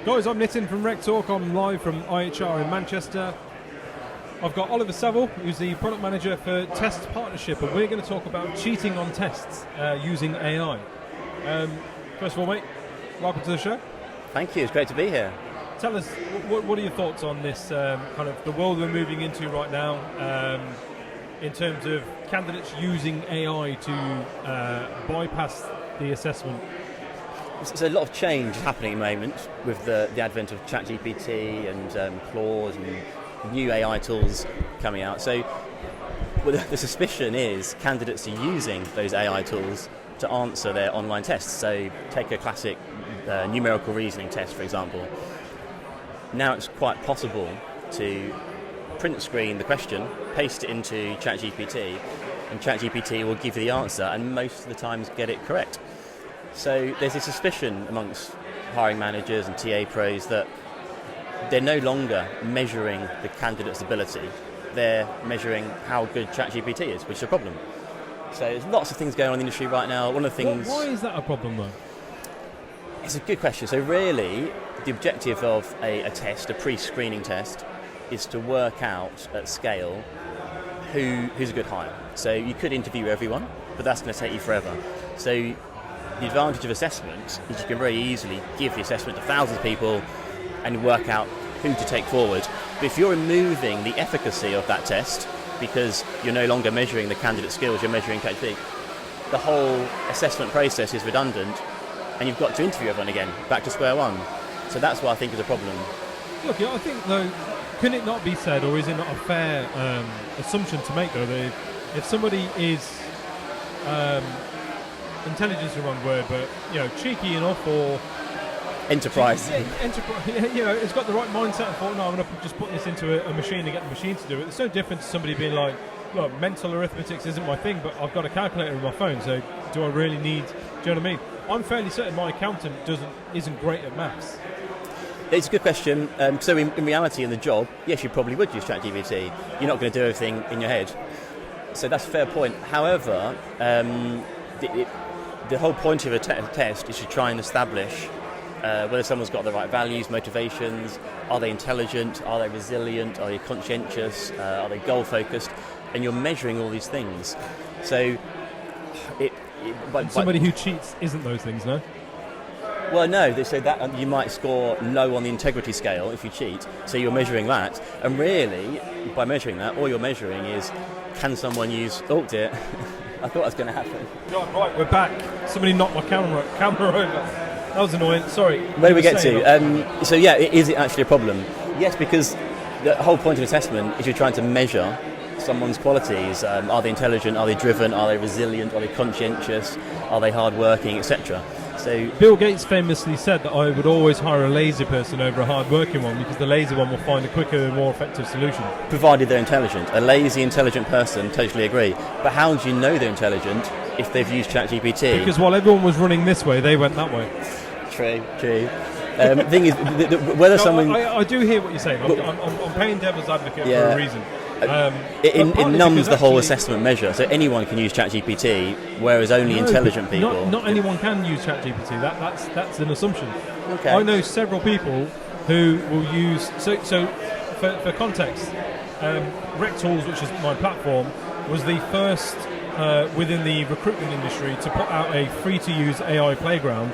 Guys, I'm Nitin from Rec Talk. I'm live from IHR in Manchester. I've got Oliver Savill, who's the product manager for Test Partnership, and we're going to talk about cheating on tests using AI. First of all, mate, welcome to the show. Thank you, it's great to be here. Tell us, what are your thoughts on this kind of the world we're moving into right now in terms of candidates using AI to bypass the assessment? So a lot of change happening at the moment with the advent of ChatGPT and Claude and new AI tools coming out. So the suspicion is candidates are using those AI tools to answer their online tests. So take a classic numerical reasoning test, for example. Now it's quite possible to print screen the question, paste it into ChatGPT, and ChatGPT will give you the answer, and most of the times get it correct. So there's a suspicion amongst hiring managers and TA pros that they're no longer measuring the candidate's ability, they're measuring how good ChatGPT is, which is a problem. So there's lots of things going on in the industry right now. One of the things... Why is that a problem though? It's a good question. So really, the objective of a test, a pre-screening test, is to work out at scale who's a good hire. So you could interview everyone, but that's going to take you forever. So the advantage of assessment is you can very easily give the assessment to thousands of people and work out who to take forward. But if you're removing the efficacy of that test because you're no longer measuring the candidate skills, you're measuring KPI, the whole assessment process is redundant and you've got to interview everyone again, back to square one. So that's what I think is a problem. Look, I think though, can it not be said, or is it not a fair assumption to make though, that if somebody is... intelligence is the wrong word, but cheeky enough or enterprise. It's got the right mindset and thought, no, I'm going to just put this into a machine and get the machine to do it. It's so different to somebody being like, look, mental arithmetic isn't my thing, but I've got a calculator in my phone, so do I really need? Do you know what I mean? I'm fairly certain my accountant isn't great at maths. It's a good question. So in reality, in the job, yes, you probably would use ChatGPT. You're not going to do everything in your head. So that's a fair point. However, the whole point of a test is to try and establish whether someone's got the right values, motivations, are they intelligent, are they resilient, are they conscientious, are they goal-focused, and you're measuring all these things. So, somebody who cheats isn't those things, no? Well, no. They say that you might score low on the integrity scale if you cheat. So you're measuring that, and really, by measuring that, all you're measuring is can someone use? Oh dear. I thought that was going to happen. Right, we're back. Somebody knocked my camera over. That was annoying. Sorry. Where do we get to? So yeah, is it actually a problem? Yes, because the whole point of assessment is you're trying to measure someone's qualities. Are they intelligent? Are they driven? Are they resilient? Are they conscientious? Are they hardworking, etc.? So Bill Gates famously said that I would always hire a lazy person over a hard-working one because the lazy one will find a quicker and more effective solution. Provided they're intelligent. A lazy, intelligent person, totally agree. But how do you know they're intelligent if they've used ChatGPT? Because while everyone was running this way, they went that way. True. The thing is, whether someone... I do hear what you're saying. I'm playing devil's advocate for a reason. It numbs the whole assessment measure, so anyone can use ChatGPT, whereas only intelligent people. Not anyone can use ChatGPT. That's an assumption. Okay. I know several people who will use. So for context, Rec Tools, which is my platform, was the first within the recruitment industry to put out a free-to-use AI playground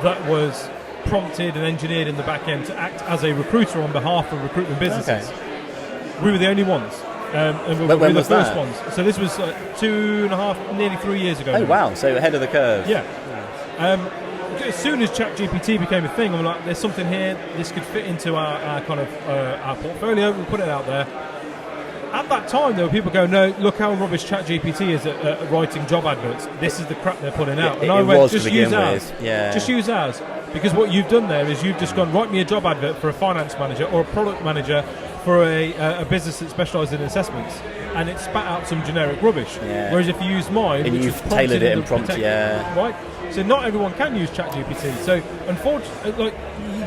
that was prompted and engineered in the back end to act as a recruiter on behalf of recruitment businesses. Okay. We were the only ones. And we were the first ones. So this was 2.5, nearly 3 years ago. Oh, wow. So ahead of the curve. Yeah. As soon as ChatGPT became a thing, I'm like, there's something here. This could fit into our kind of our portfolio. We'll put it out there. At that time, there were people going, no, look how rubbish ChatGPT is at writing job adverts. This is the crap they're putting out. And I went, just use ours. Yeah. Just use ours. Because what you've done there is you've just gone, write me a job advert for a finance manager or a product manager for a business that specialises in assessments, and it spat out some generic rubbish. Yeah. Whereas if you use mine, and which you've tailored it and prompted, right? So not everyone can use ChatGPT. So unfortunately,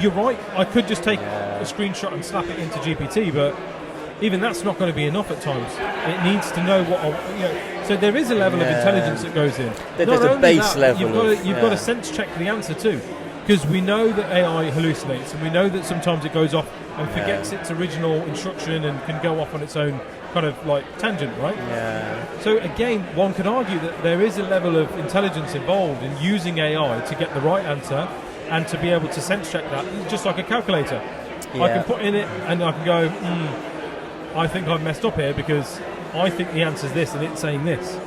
you're right. I could just take a screenshot and slap it into GPT, but even that's not going to be enough at times. It needs to know what, so there is a level of intelligence that goes in. There's a base level. You've got to sense check the answer too. Because we know that AI hallucinates, and we know that sometimes it goes off and forgets its original instruction and can go off on its own kind of like tangent, right? Yeah. So again, one could argue that there is a level of intelligence involved in using AI to get the right answer and to be able to sense check that, just like a calculator. I can put in it and I can go, I think I've messed up here because I think the answer's this and it's saying this.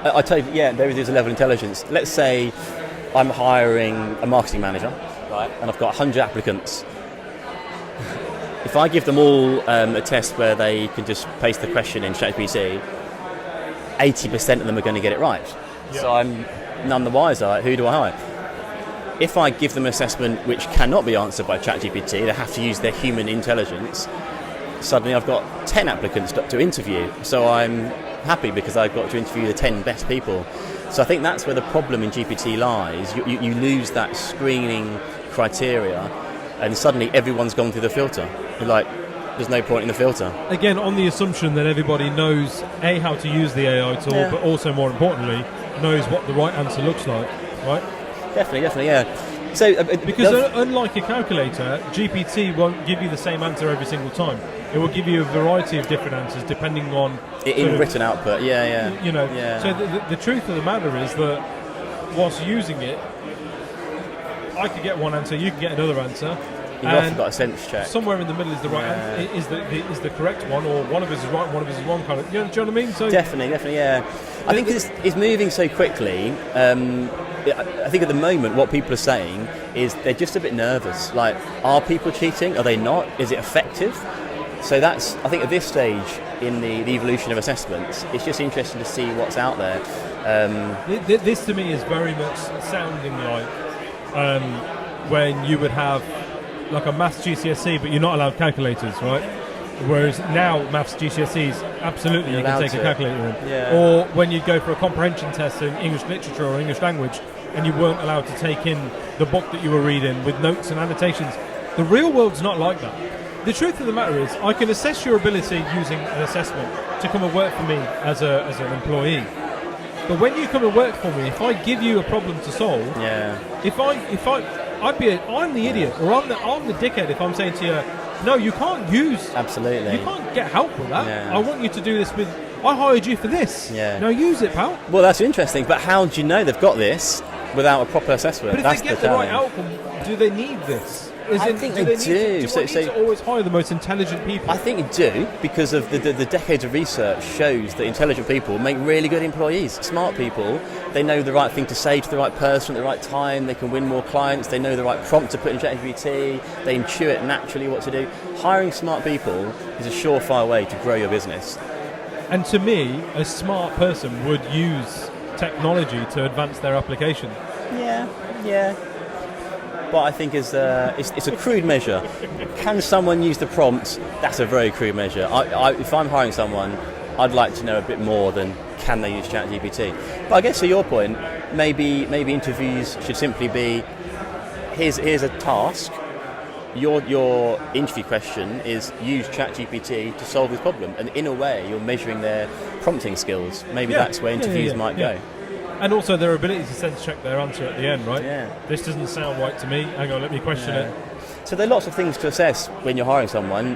I tell you, there is a level of intelligence. Let's say I'm hiring a marketing manager, right, and I've got 100 applicants. If I give them all a test where they can just paste the question in ChatGPT, 80% of them are going to get it right. Yeah. So I'm none the wiser. Who do I hire? If I give them an assessment which cannot be answered by ChatGPT, they have to use their human intelligence, suddenly I've got 10 applicants to interview. So I'm happy because I've got to interview the 10 best people. So I think that's where the problem in GPT lies. You lose that screening criteria and suddenly everyone's gone through the filter. You're like, there's no point in the filter. Again, on the assumption that everybody knows, A, how to use the AI tool, but also, more importantly, knows what the right answer looks like, right? Definitely, yeah. So, because unlike a calculator, GPT won't give you the same answer every single time. It will give you a variety of different answers depending on... In written output, So the truth of the matter is that whilst using it, I could get one answer, you can get another answer. You've often got a sense check. Somewhere in the middle is the right answer, is the correct one, or one of us is right, one of us is wrong. Kind of, do you know what I mean? So definitely, yeah. I think it's moving so quickly. I think at the moment what people are saying is they're just a bit nervous. Like, are people cheating? Are they not? Is it effective? So that's, I think, at this stage in the evolution of assessments, it's just interesting to see what's out there. This to me is very much sounding like when you would have like a maths GCSE, but you're not allowed calculators, right? Whereas now maths GCSEs, absolutely you can take a calculator in. Yeah. Or when you go for a comprehension test in English literature or English language, and you weren't allowed to take in the book that you were reading with notes and annotations. The real world's not like that. The truth of the matter is, I can assess your ability using an assessment to come and work for me as an employee. But when you come and work for me, if I give you a problem to solve, I'm the idiot, or I'm the dickhead if I'm saying to you, no, you can't use. Absolutely. You can't get help with that. Yeah. I want you to do this with. I hired you for this. Yeah. Now use it, pal. Well, that's interesting. But how do you know they've got this without a proper assessment? But if that's they get the right outcome, do they need this? I think they do. Do I need to always hire the most intelligent people? I think you do, because of the decades of research shows that intelligent people make really good employees. Smart people, they know the right thing to say to the right person at the right time, they can win more clients, they know the right prompt to put in ChatGPT, they intuit naturally what to do. Hiring smart people is a surefire way to grow your business. And to me, a smart person would use technology to advance their application. Yeah. But I think it's a crude measure. Can someone use the prompt? That's a very crude measure. If I'm hiring someone, I'd like to know a bit more than can they use ChatGPT. But I guess to your point, maybe interviews should simply be, here's a task. Your interview question is use ChatGPT to solve this problem, and in a way you're measuring their prompting skills. Maybe that's where interviews might go. And also their ability to sense check their answer at the end, right? Yeah. This doesn't sound right to me. Hang on, let me question it. So there are lots of things to assess when you're hiring someone.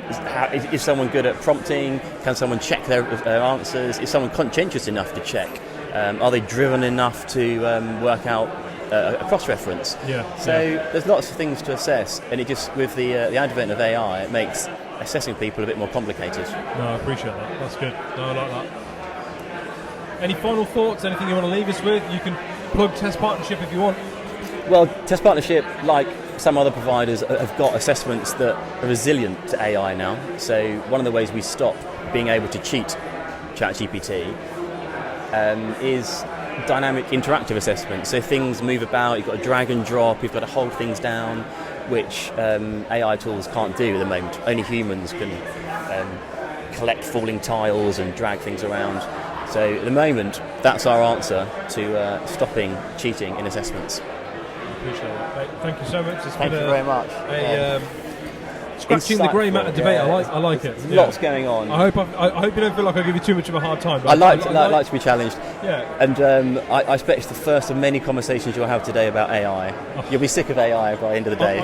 Is someone good at prompting? Can someone check their answers? Is someone conscientious enough to check? Are they driven enough to work out a cross-reference? There's lots of things to assess, and it just, with the advent of AI, it makes assessing people a bit more complicated. No, I appreciate that. That's good. No, I like that. Any final thoughts? Anything you want to leave us with? You can plug Test Partnership if you want. Well, Test Partnership, like some other providers, have got assessments that are resilient to AI now. So one of the ways we stop being able to cheat ChatGPT is dynamic interactive assessment. So things move about, you've got to drag and drop, you've got to hold things down, which AI tools can't do at the moment. Only humans can collect falling tiles and drag things around. So at the moment, that's our answer to stopping cheating in assessments. I appreciate that. Thank you so much. Thank you very much. scratching the grey matter debate. I like it. There's lots going on. I hope you don't feel like I give you too much of a hard time. I like to be challenged. Yeah. And I expect it's the first of many conversations you'll have today about AI. You'll be sick of AI by the end of the day.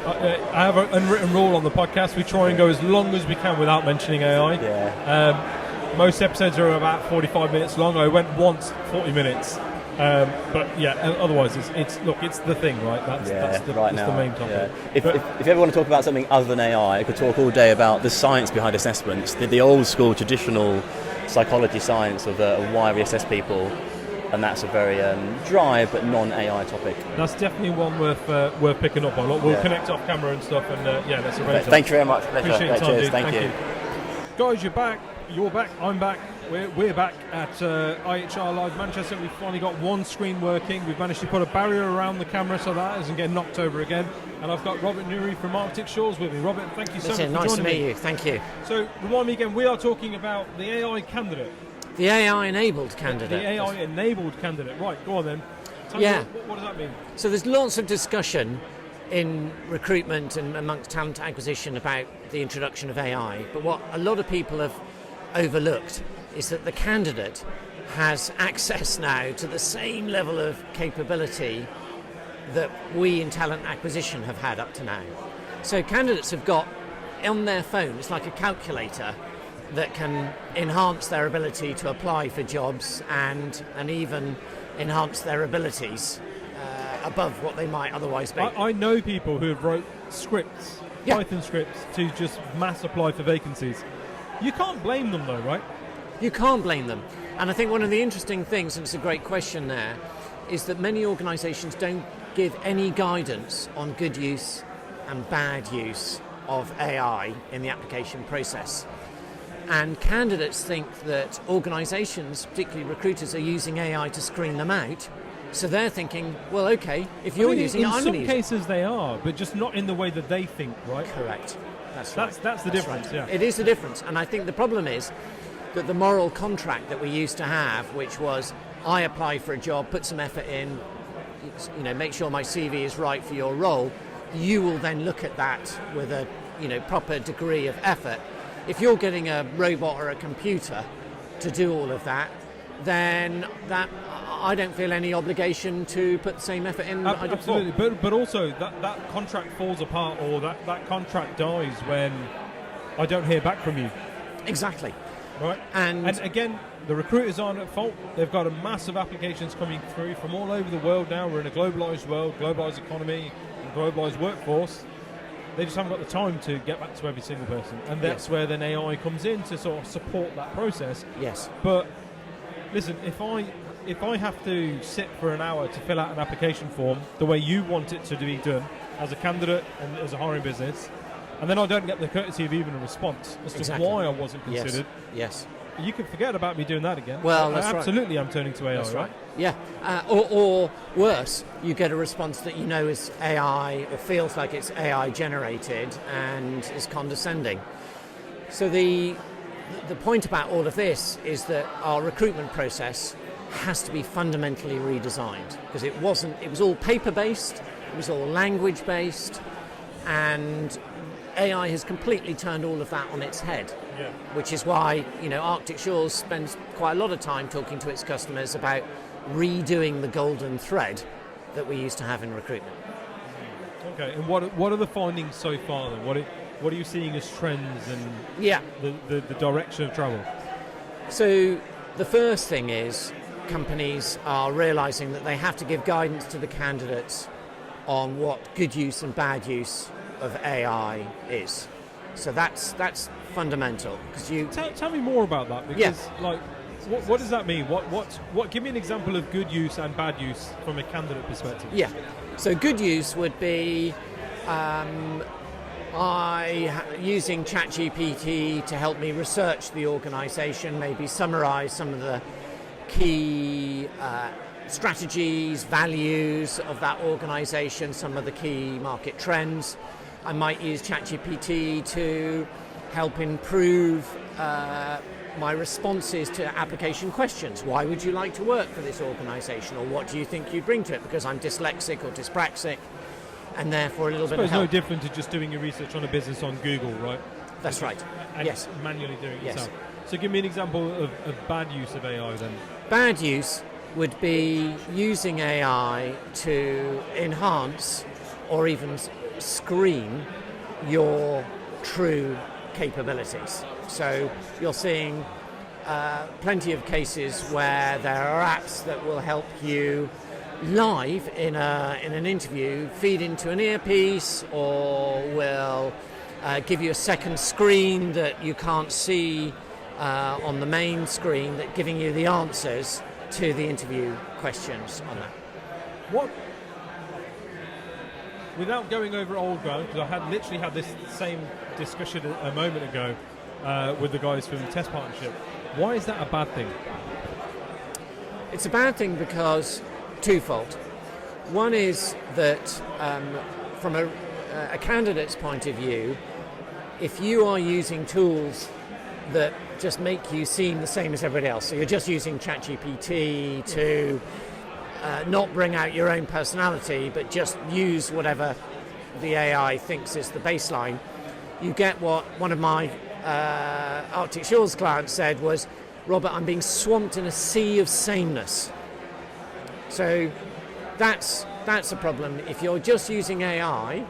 I have an unwritten rule on the podcast. We try and go as long as we can without mentioning AI. Yeah. Most episodes are about 45 minutes long. I went once 40 minutes. But yeah, otherwise it's the thing, right? That's the main topic. Yeah. If you ever want to talk about something other than AI, I could talk all day about the science behind assessments, the old school traditional psychology science of why we assess people, and that's a very dry but non-AI topic. That's definitely one worth picking up on. We'll connect off camera and stuff, and let's arrange that. Thank you very much. Pleasure. Appreciate your time, cheers. dude. Thank you. Guys, you're back. You're back. I'm back. We're back at IHR Live Manchester. We've finally got one screen working. We've managed to put a barrier around the camera so that doesn't get knocked over again. And I've got Robert Newry from Arctic Shores with me. Robert, thank you so much for joining me. Nice to meet you. Thank you. So, remind me again, we are talking about the AI candidate. The AI-enabled candidate. The AI-enabled candidate. Right, go on then. Tell me what does that mean? So there's lots of discussion in recruitment and amongst talent acquisition about the introduction of AI. But what a lot of people have overlooked is that the candidate has access now to the same level of capability that we in talent acquisition have had up to now. So candidates have got on their phone, it's like a calculator that can enhance their ability to apply for jobs and even enhance their abilities above what they might otherwise be. I know people who have wrote scripts, Python scripts, to just mass apply for vacancies. You can't blame them though, right? You can't blame them. And I think one of the interesting things, and it's a great question there, is that many organisations don't give any guidance on good use and bad use of AI in the application process. And candidates think that organisations, particularly recruiters, are using AI to screen them out. So they're thinking, well, okay, if you're using it, I'm going to use it. In some cases they are, but just not in the way that they think, right? Correct. That's right. That's the difference, right. yeah. It is the difference. And I think the problem is that the moral contract that we used to have, which was I apply for a job, put some effort in, make sure my CV is right for your role, you will then look at that with a proper degree of effort. If you're getting a robot or a computer to do all of that, then that I don't feel any obligation to put the same effort in. Absolutely, but also that contract falls apart, or that contract dies when I don't hear back from you. Exactly. Right. And again, the recruiters aren't at fault. They've got a massive applications coming through from all over the world now. We're in a globalised world, globalised economy, and globalised workforce. They just haven't got the time to get back to every single person. And that's where then AI comes in to sort of support that process. Yes. But listen, if I have to sit for an hour to fill out an application form the way you want it to be done as a candidate and as a hiring business, and then I don't get the courtesy of even a response as to why I wasn't considered. Yes. You can forget about me doing that again. Well, that's absolutely, I'm turning to AI, that's right? Yeah. Or worse, you get a response that is AI, or feels like it's AI generated and is condescending. So the point about all of this is that our recruitment process has to be fundamentally redesigned, because it was all paper-based, it was all language-based, and AI has completely turned all of that on its head, which is why Arctic Shores spends quite a lot of time talking to its customers about redoing the golden thread that we used to have in recruitment. Okay, and what are the findings so far then? What are you seeing as trends and the direction of travel? So the first thing is companies are realising that they have to give guidance to the candidates on what good use and bad use of AI is. So that's fundamental. Because tell me more about that, because what does that mean? What? Give me an example of good use and bad use from a candidate perspective. Yeah. So good use would be using ChatGPT to help me research the organisation, maybe summarise some of the key strategies, values of that organisation, some of the key market trends. I might use ChatGPT to help improve my responses to application questions. Why would you like to work for this organisation, or what do you think you'd bring to it? Because I'm dyslexic or dyspraxic. and therefore a little bit It's of help. no different to just doing your research on a business on Google, right? That's right. And Yes. manually doing it Yes. yourself. So give me an example of bad use of AI then. Bad use would be using AI to enhance or even screen your true capabilities. So you're seeing plenty of cases where there are apps that will help you live in an interview, feed into an earpiece, or will give you a second screen that you can't see on the main screen, that giving you the answers to the interview questions on that. What? Without going over old ground, because I literally had this same discussion a moment ago with the guys from the Test Partnership. Why is that a bad thing? It's a bad thing because twofold. One is that from a candidate's point of view, if you are using tools that just make you seem the same as everybody else, so you're just using ChatGPT to not bring out your own personality, but just use whatever the AI thinks is the baseline, you get what one of my Arctic Shores clients said was, Robert, I'm being swamped in a sea of sameness. So that's a problem. If you're just using AI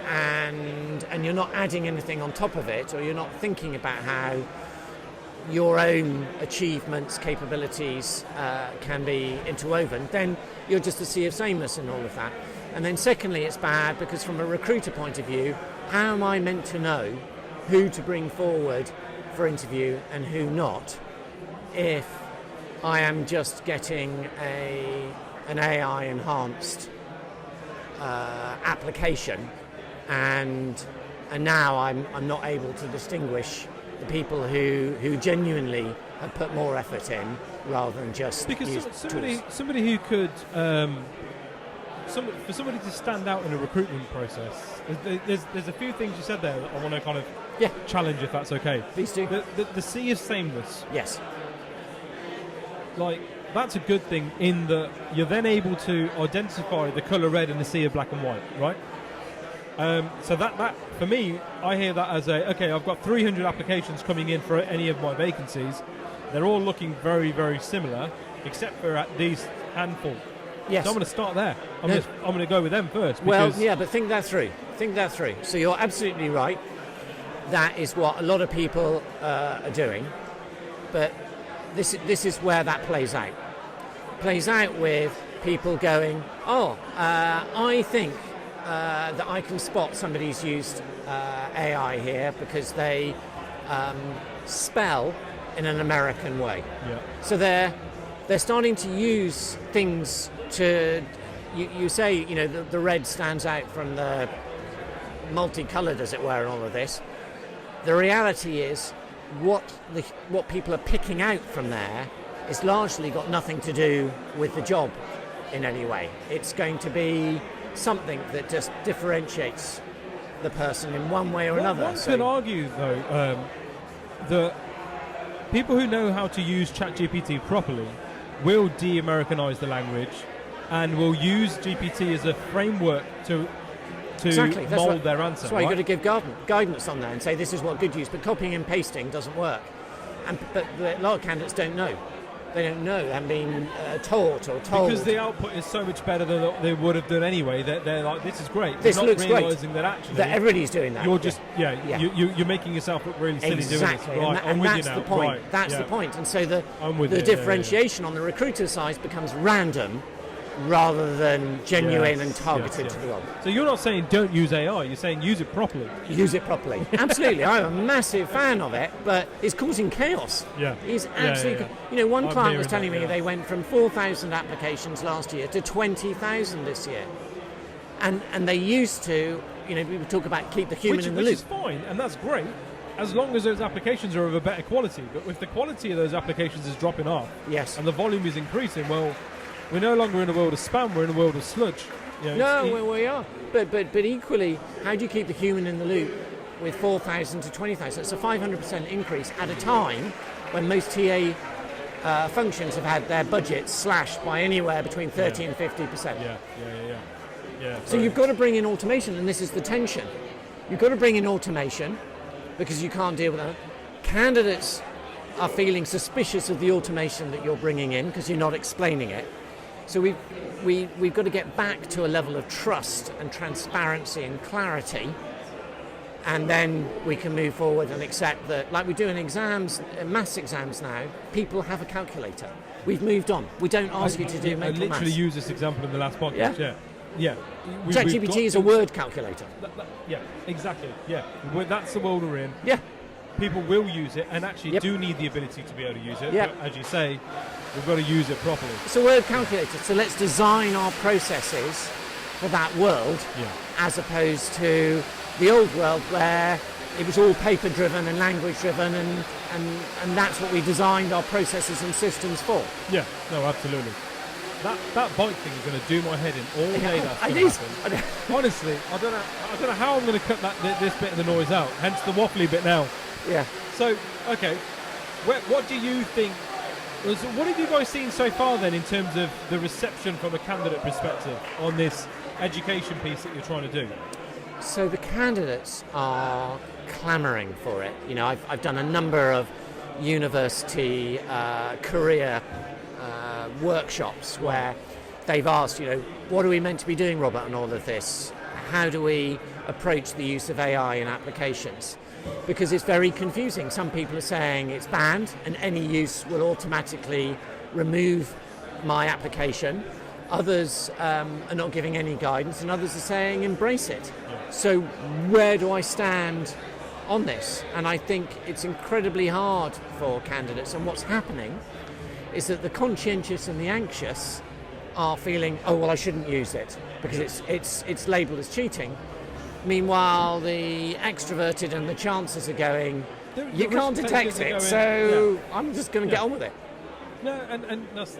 and you're not adding anything on top of it, or you're not thinking about how your own achievements, capabilities can be interwoven, then you're just a sea of sameness in all of that. And then secondly, it's bad because from a recruiter point of view, how am I meant to know who to bring forward for interview and who not if I am just getting an AI enhanced application and now I'm not able to distinguish the people who genuinely have put more effort in rather than just because use somebody who could for somebody to stand out in a recruitment process, there's a few things you said there that I want to kind of challenge, if that's okay. Please do. The sea of sameness. Yes. Like, that's a good thing in that you're then able to identify the colour red in the sea of black and white, right? So that for me, I hear that as I've got 300 applications coming in for any of my vacancies. They're all looking very, very similar, except for at these handful. Yes. So I'm going to start there. I'm going to go with them first. Well, yeah, but think that through. So you're absolutely right. That is what a lot of people are doing. But this is where that plays out. Plays out with people going, I think that I can spot somebody's used AI here because they spell in an American way. Yeah. So they're starting to use things to, you say, the red stands out from the multicoloured, as it were, in all of this. The reality is what people are picking out from there is largely got nothing to do with the job in any way. It's going to be something that just differentiates the person in one way or another. One could argue, though, that people who know how to use ChatGPT properly will de-Americanize the language and will use GPT as a framework to mould their answer. That's why you've got to give guidance on there and say this is what good use, but copying and pasting doesn't work. But a lot of candidates don't know. They don't know. They haven't been taught or told. Because the output is so much better than they would have done anyway. They're like, this is great. This not looks realising great. That actually that everybody's doing that. You're just you're making yourself look really silly exactly. doing this. Right, and that's you the now. point. Right. That's the point. And so the differentiation on the recruiter side becomes random rather than genuine and targeted to the role. So you're not saying don't use AI, you're saying use it properly. Use it properly. Absolutely. I'm a massive fan of it, but it's causing chaos. Yeah. It's absolutely... One client was telling me they went from 4,000 applications last year to 20,000 this year. And they used to, we would talk about keep the human in the loop. Which is fine, and that's great, as long as those applications are of a better quality. But if the quality of those applications is dropping off, yes, and the volume is increasing, well, we're no longer in a world of spam, we're in a world of sludge. We are. But equally, how do you keep the human in the loop with 4,000 to 20,000? It's a 500% increase at a time when most TA functions have had their budgets slashed by anywhere between 30 and 50%. Yeah. Yeah. So you've got to bring in automation, and this is the tension. You've got to bring in automation because you can't deal with that. Candidates are feeling suspicious of the automation that you're bringing in because you're not explaining it. So we've got to get back to a level of trust and transparency and clarity, and then we can move forward and accept that, like we do in exams, maths exams now, people have a calculator. We've moved on. We don't ask you to do mental maths. I literally used this example in the last podcast. Yeah. ChatGPT is a word calculator. Yeah, exactly. Yeah, that's the world we're in. Yeah. People will use it and actually do need the ability to be able to use it. Yeah. But as you say, we've got to use it properly. It's a word calculator. So let's design our processes for that world, as opposed to the old world where it was all paper driven and language driven, and that's what we designed our processes and systems for. Yeah, no, absolutely. That bike thing is going to do my head in all day. That's going to happen. Honestly, I don't know how I'm going to cut this bit of the noise out. Hence the waffly bit now. Yeah. So, okay, what do you think? What have you guys seen so far then in terms of the reception from a candidate perspective on this education piece that you're trying to do? So the candidates are clamouring for it. You know, I've done a number of university career workshops where they've asked, you know, what are we meant to be doing, Robert, on all of this? How do we approach the use of AI in applications? Because it's very confusing. Some people are saying it's banned and any use will automatically remove my application. Others are not giving any guidance, and others are saying embrace it. So where do I stand on this? And I think it's incredibly hard for candidates, and what's happening is that the conscientious and the anxious are feeling, oh well, I shouldn't use it because it's labelled as cheating. Meanwhile, the extroverted and the chances are going, you can't detect it, so I'm just going to get on with it. No, and that's,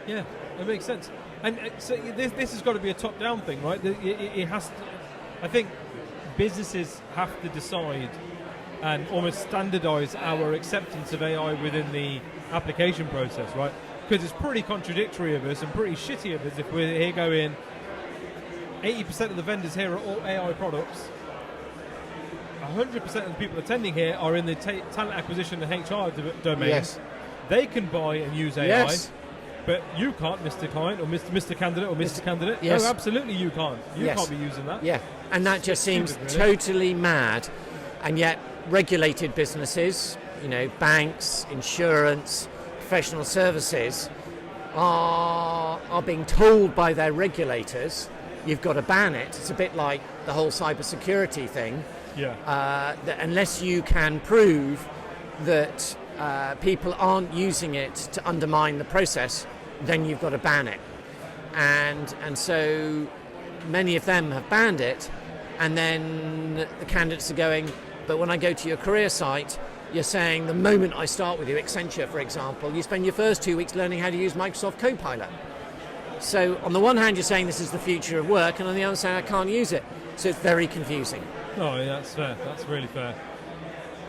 yeah, it makes sense. And so this has got to be a top-down thing, right? It has to, I think businesses have to decide and almost standardise our acceptance of AI within the application process, right? Because it's pretty contradictory of us and pretty shitty of us if we're here going, 80% of the vendors here are all AI products. 100% of the people attending here are in the talent acquisition and HR domain. Yes. They can buy and use AI, Yes. but you can't, Mr. Client or Mr. Candidate or Mr. Candidate. Yes. No, absolutely you can't. You Yes. can't be using that. Yeah, and that just seems Stupid, really. totally mad. And yet regulated businesses, you know, banks, insurance, professional services are being told by their regulators, you've got to ban it. It's a bit like the whole cybersecurity thing. Yeah. That unless you can prove that people aren't using it to undermine the process, then you've got to ban it. And so many of them have banned it, and then the candidates are going, but when I go to your career site, you're saying the moment I start with you, Accenture, for example, you spend your first 2 weeks learning how to use Microsoft Copilot. So on the one hand, you're saying this is the future of work, and on the other side, I can't use it. So it's very confusing. No, that's fair. That's really fair.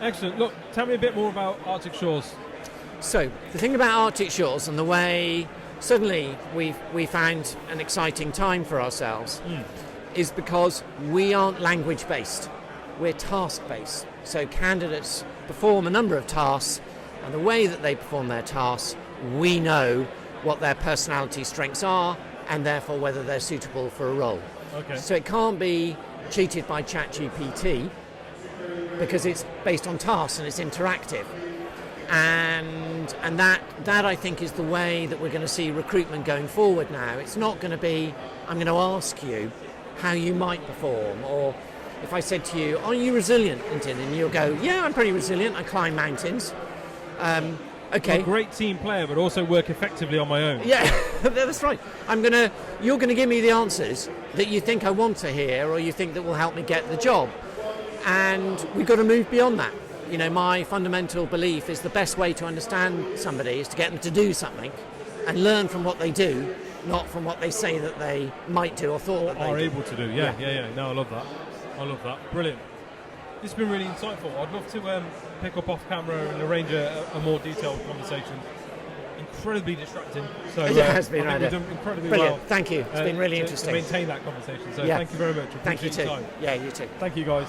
Excellent. Look, tell me a bit more about Arctic Shores. So the thing about Arctic Shores and the way suddenly we found an exciting time for ourselves is because we aren't language-based. We're task-based. So candidates perform a number of tasks, and the way that they perform their tasks, we know what their personality strengths are, and therefore whether they're suitable for a role. Okay. So it can't be cheated by ChatGPT because it's based on tasks and it's interactive. And that I think is the way that we're going to see recruitment going forward now. It's not going to be, I'm going to ask you how you might perform, or if I said to you, are you resilient, Nitin? And you'll go, yeah, I'm pretty resilient, I climb mountains. Okay. I'm a great team player, but also work effectively on my own. Yeah, that's right. You're going to give me the answers that you think I want to hear, or you think that will help me get the job. And we've got to move beyond that. You know, my fundamental belief is the best way to understand somebody is to get them to do something and learn from what they do, not from what they say that they might do or thought that they are do. able to do. Yeah. No, I love that. Brilliant. This has been really insightful. I'd love to pick up off camera and arrange a more detailed conversation. incredibly distracting. So It has been, I think Ryder. we've done incredibly Brilliant. well. Thank you. It's been really to interesting. maintain that conversation. So Yeah. thank you very much. Thank you Appreciate too. your time. Yeah, you too. Thank you, guys.